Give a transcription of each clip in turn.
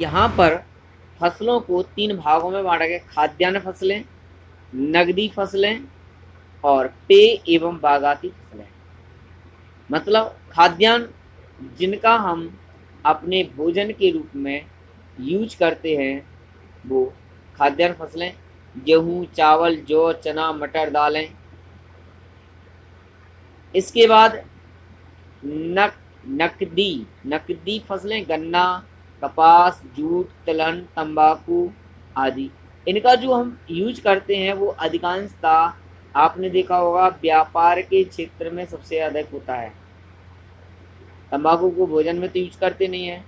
यहाँ पर फसलों को तीन भागों में बांटा गया। खाद्यान्न फसलें, नगदी फसलें और पेय एवं बागाती फसलें। मतलब खाद्यान्न जिनका हम अपने भोजन के रूप में यूज करते हैं वो खाद्यान्न फसलें। गेहूँ, चावल, जौ, चना, मटर, दालें। इसके बाद नक नकदी नकदी फसलें गन्ना, कपास, जूट, तिलहन, तंबाकू आदि। इनका जो हम यूज करते हैं वो अधिकांशतः आपने देखा होगा व्यापार के क्षेत्र में सबसे अधिक होता है। तंबाकू को भोजन में तो यूज करते नहीं है,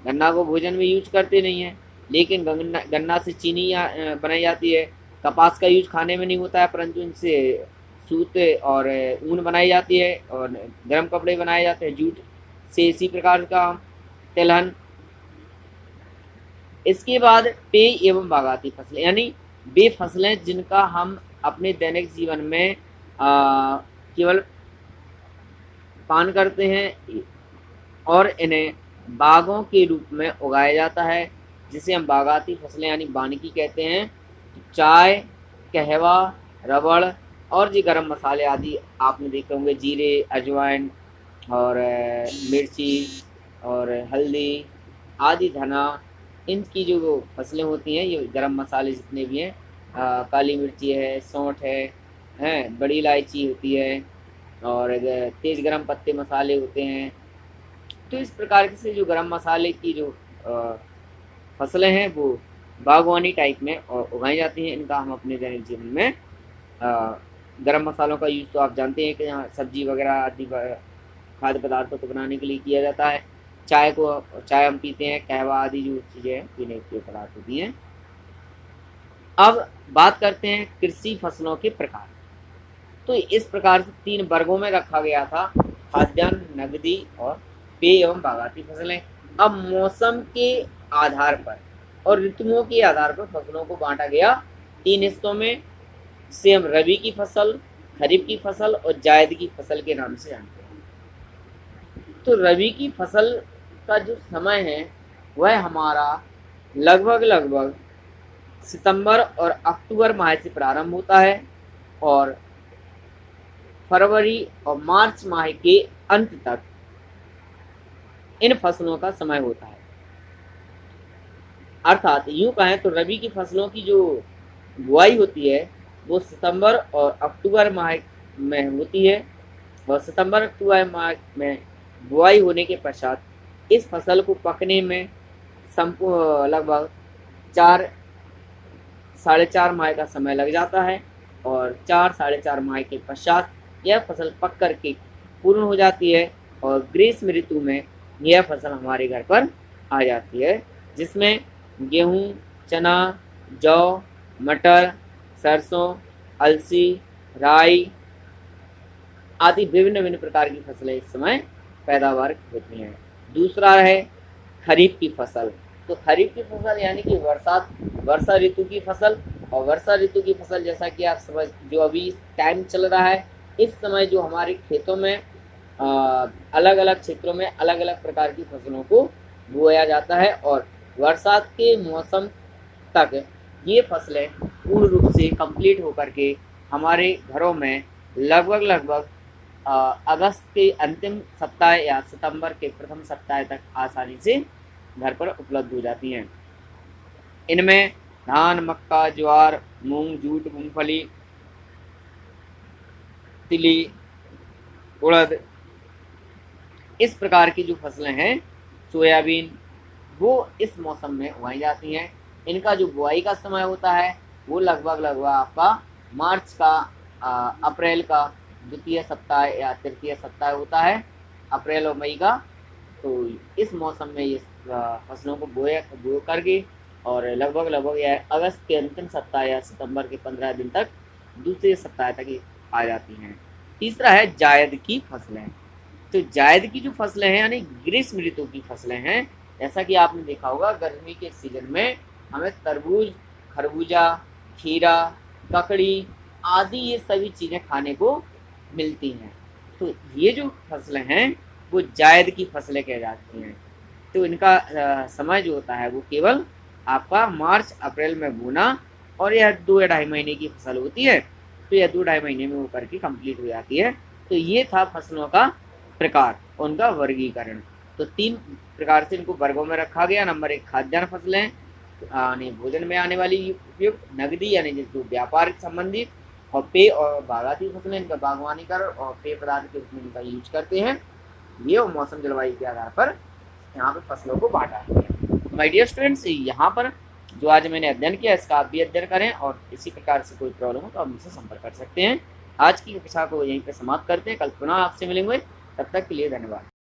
गन्ना को भोजन में यूज करते नहीं है, लेकिन गन्ना से चीनी बनाई जाती है। कपास का यूज खाने में नहीं होता है, परंतु इनसे सूत और ऊन बनाई जाती है और गर्म कपड़े बनाए जाते हैं जूट से। इसी प्रकार का तिलहन। इसके बाद पेय एवं बागाती फसलें, यानी वे फसलें जिनका हम अपने दैनिक जीवन में केवल पान करते हैं और इन्हें बागों के रूप में उगाया जाता है, जिसे हम बागाती फसलें यानी वानिकी कहते हैं। चाय, कहवा, रबड़ और जी गरम मसाले आदि आपने देखे होंगे, जीरे, अजवाइन और मिर्ची और हल्दी आदि, धना। इनकी जो फसलें होती हैं, ये गरम मसाले जितने भी हैं, काली मिर्ची है, सौंठ है, बड़ी इलायची होती है और तेज गरम पत्ते मसाले होते हैं। तो इस प्रकार से जो गरम मसाले की जो फसलें हैं वो बागवानी टाइप में उगाई जाती हैं। इनका हम अपने दैनिक जीवन में गरम मसालों का यूज़ तो आप जानते हैं कि यहाँ सब्जी वगैरह आदि खाद्य पदार्थों को बनाने के लिए किया जाता है। चाय हम पीते हैं, कहवा आदि जो चीज़ें हैं पीने के पदार्थ होती हैं। अब बात करते हैं कृषि फसलों के प्रकार। तो इस प्रकार से तीन वर्गों में रखा गया था, खाद्यान्न, नगदी और पेय एवं बागाती फसलें। अब मौसम के आधार पर और ऋतुओं के आधार पर फसलों को बांटा गया तीन हिस्सों में, जिसे हम रबी की फसल, खरीफ की फसल और जायद की फसल के नाम से जानते हैं। तो रबी की फसल का जो समय है वह हमारा लगभग सितंबर और अक्टूबर माह से प्रारंभ होता है और फरवरी और मार्च माह के अंत तक इन फसलों का समय होता है। अर्थात यूं कहें तो रबी की फसलों की जो बुआई होती है वो सितंबर और अक्टूबर माह में होती है और सितंबर अक्टूबर माह में बुआई होने के पश्चात इस फसल को पकने में लगभग 4-4.5 माह का समय लग जाता है और 4-4.5 माह के पश्चात यह फसल पक करके पूर्ण हो जाती है और ग्रीष्म ऋतु में यह फसल हमारे घर पर आ जाती है, जिसमें गेहूँ, चना, जौ, मटर, सरसों, अलसी, राई आदि विभिन्न प्रकार की फसलें इस समय पैदावार होती हैं। दूसरा है खरीफ की फसल। तो खरीफ की फसल यानी कि वर्षा ऋतु की फसल। और वर्षा ऋतु की फसल जैसा कि आप समझ, जो अभी टाइम चल रहा है इस समय जो हमारे खेतों में अलग अलग क्षेत्रों में अलग अलग प्रकार की फसलों को बोया जाता है और बरसात के मौसम तक ये फसलें पूर्ण रूप से कंप्लीट होकर के हमारे घरों में लगभग अगस्त के अंतिम सप्ताह या सितंबर के प्रथम सप्ताह तक आसानी से घर पर उपलब्ध हो जाती हैं। इनमें धान, मक्का, ज्वार, मूंग, जूट, मूंगफली, तिली, उड़द, इस प्रकार की जो फसलें हैं, सोयाबीन, वो इस मौसम में उगाई जाती हैं। इनका जो बुआई का समय होता है वो लगभग आपका मार्च का अप्रैल का द्वितीय सप्ताह या तृतीय सप्ताह होता है, अप्रैल और मई का। तो इस मौसम में ये फसलों को बो करके और लगभग यह अगस्त के अंतिम सप्ताह या सितंबर के 15 दिन तक दूसरे सप्ताह तक आ जाती हैं। तीसरा है जायद की फसलें। तो जायद की जो फसलें हैं यानी ग्रीष्म ऋतु की फसलें हैं, जैसा कि आपने देखा होगा गर्मी के सीजन में हमें तरबूज, खरबूजा, खीरा, ककड़ी आदि ये सभी चीज़ें खाने को मिलती हैं। तो ये जो फसलें हैं वो जायद की फसलें कह जाती हैं। तो इनका समय जो होता है वो केवल आपका मार्च अप्रैल में बोना, और यह 2 या ढाई महीने की फसल होती है, तो यह 2 ढाई महीने में वो करके कंप्लीट हो जाती है। तो ये था फसलों का प्रकार, उनका वर्गीकरण। तो 3 प्रकार से इनको वर्गों में रखा गया। नंबर 1 खाद्यान्न फसलें, यानी भोजन में आने वाली उपयुक्त, नगदी यानी जो व्यापार संबंधित, और पेय और बागायती फसलें, इनका बागवानी कर और पेय पदार्थ के रूप में इनका यूज करते हैं। ये और मौसम जलवायु के आधार पर यहाँ पे फसलों को बांटा है। माय डियर स्टूडेंट्स, यहाँ पर जो आज मैंने अध्ययन किया इसका आप भी अध्ययन करें, और इसी प्रकार से कोई प्रॉब्लम हो तो आप मुझसे संपर्क कर सकते हैं। आज की कक्षा को यहीं पर समाप्त करते हैं, कल पुनः आपसे मिलेंगे, तब तक के लिए धन्यवाद।